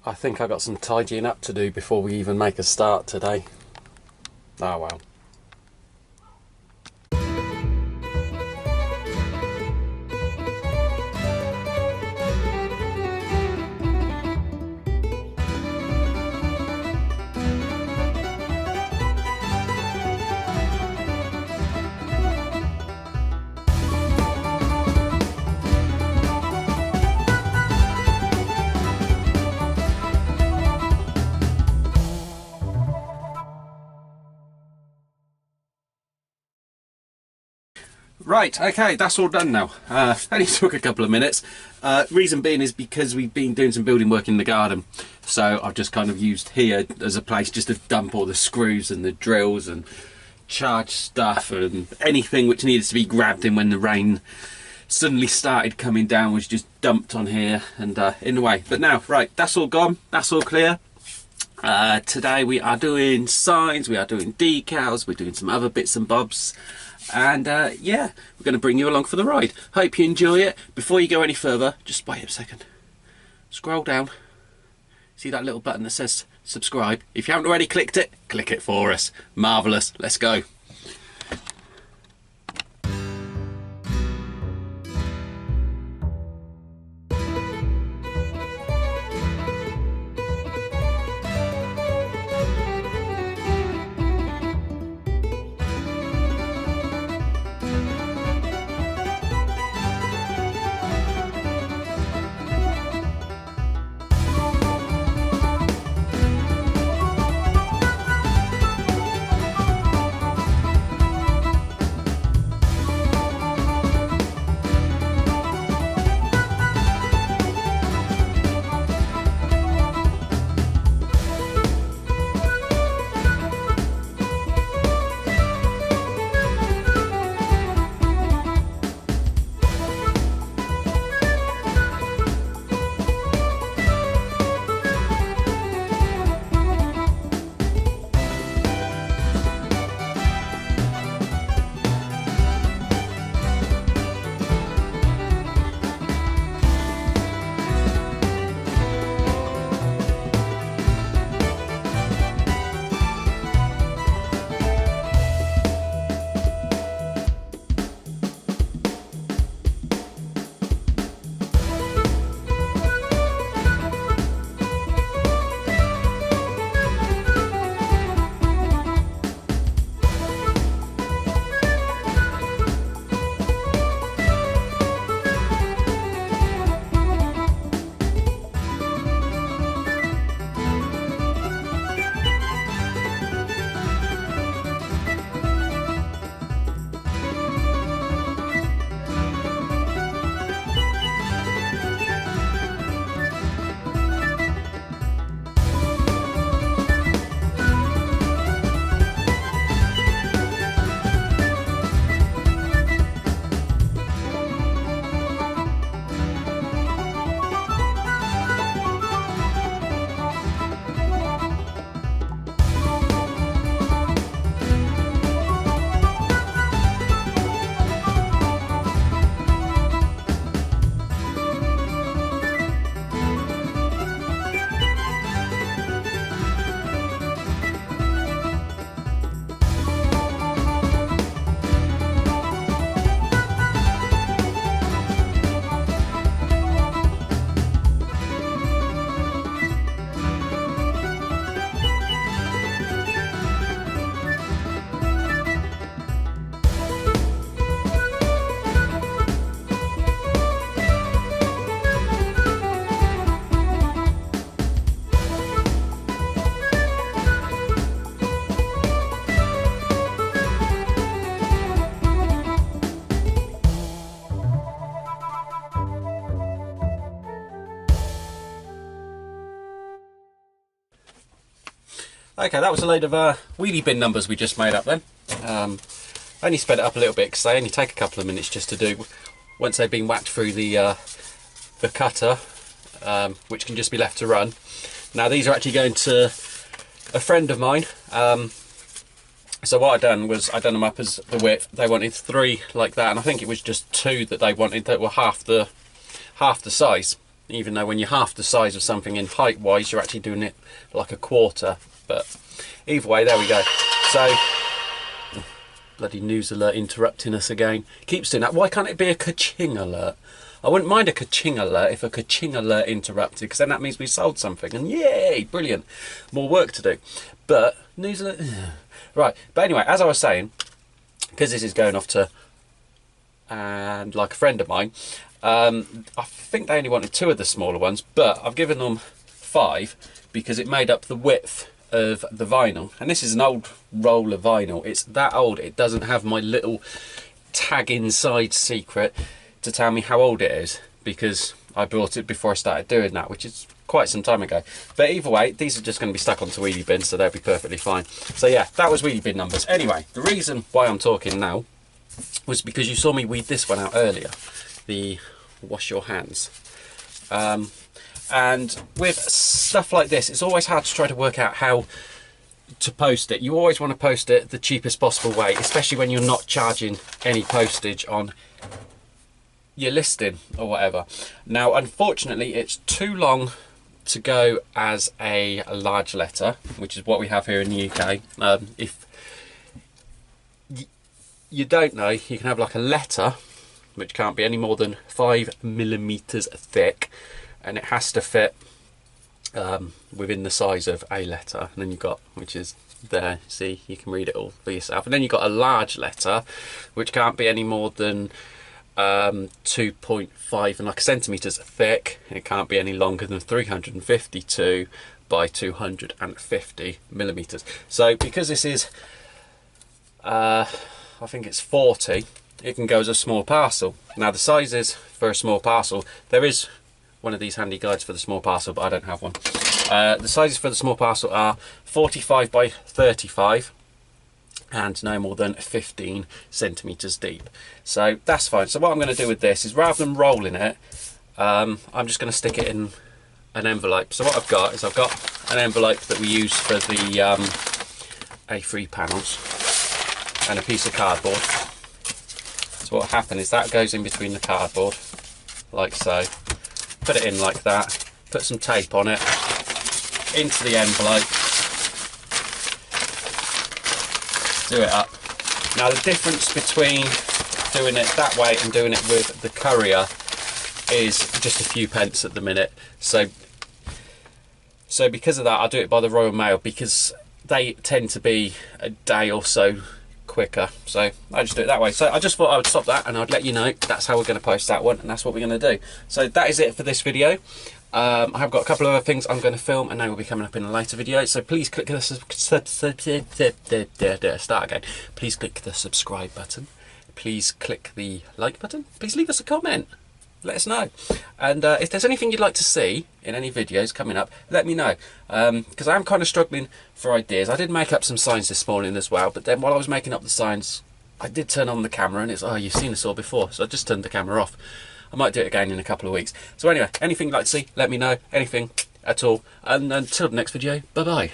I think I got some tidying up to do before we even make a start today. Oh well. Right, okay, that's all done now. Only took a couple of minutes. Reason being is because we've been doing some building work in the garden. So I've just kind of used here as a place just to dump all the screws and the drills and charge stuff and anything which needed to be grabbed in when the rain suddenly started coming down was just dumped on here and in the way. But now, right, that's all gone, that's all clear. Today we are doing signs, we are doing decals, we're doing some other bits and bobs. And yeah, we're going to bring you along for the ride. Hope you enjoy it. Before you go any further, just wait a second. Scroll down. See that little button that says subscribe? If you haven't already clicked it, click it for us. Marvellous. Let's go. Okay, that was a load of wheelie bin numbers we just made up then. Only sped it up a little bit because they only take a couple of minutes just to do once they've been whacked through the cutter, which can just be left to run. Now these are actually going to a friend of mine. So what I done was I done them up as the width. They wanted 3 like that, and I think it was just 2 that they wanted that were half the size. even though when you're half the size of something in height wise, you're actually doing it like a quarter. But either way, there we go. So, bloody news alert interrupting us again. Keeps doing that. Why can't it be a ka-ching alert? I wouldn't mind a ka-ching alert if a ka-ching alert interrupted, because then that means we sold something, and yay, brilliant, more work to do. But news alert, right. But anyway, as I was saying, because this is going off to and like a friend of mine, I think they only wanted 2 of the smaller ones, but I've given them 5 because it made up the width of the vinyl. And this is an old roll of vinyl. It's that old it doesn't have my little tag inside secret to tell me how old it is, because I bought it before I started doing that, which is quite some time ago. But either way, these are just going to be stuck onto wheelie bins, so they'll be perfectly fine. So yeah, that was wheelie bin numbers. Anyway, the reason why I'm talking now was because you saw me weed this one out earlier, the wash your hands. And with stuff like this, it's always hard to try to work out how to post it. You always want to post it the cheapest possible way, especially when you're not charging any postage on your listing or whatever. Now, unfortunately, it's too long to go as a large letter, which is what we have here in the UK. If you don't know, you can have like a letter which can't be any more than 5mm thick, and it has to fit within the size of a letter. And then you've got, which is there, see, you can read it all for yourself. And then you've got a large letter which can't be any more than 2.5 and like centimeters thick, and it can't be any longer than 352 by 250 millimeters. So because this is I think it's 40, it can go as a small parcel. Now the sizes for a small parcel, there is one of these handy guides for the small parcel, but I don't have one. The sizes for the small parcel are 45 by 35 and no more than 15 centimeters deep. So that's fine. So what I'm going to do with this is, rather than rolling it, I'm just going to stick it in an envelope. So what I've got is, I've got an envelope that we use for the A3 panels and a piece of cardboard. So what will happen is that goes in between the cardboard, like so. Put it in like that, put some tape on it, into the envelope, do it up. Now the difference between doing it that way and doing it with the courier is just a few pence at the minute. So because of that, I do it by the Royal Mail, because they tend to be a day or so quicker. So I just do it that way. So I just thought I would stop that and I'd let you know that's how we're going to post that one, and that's what we're going to do. So that is it for this video. I have got a couple of other things I'm going to film, and they will be coming up in a later video. So please click the start again. Please click the subscribe button. Please click the like button. Please leave us a comment. Let us know. And if there's anything you'd like to see in any videos coming up, let me know. Because I'm kind of struggling for ideas. I did make up some signs this morning as well, but then while I was making up the signs, I did turn on the camera and it's, oh, you've seen this all before. So I just turned the camera off. I might do it again in a couple of weeks. So anyway, anything you'd like to see, let me know. Anything at all. And until the next video, bye-bye.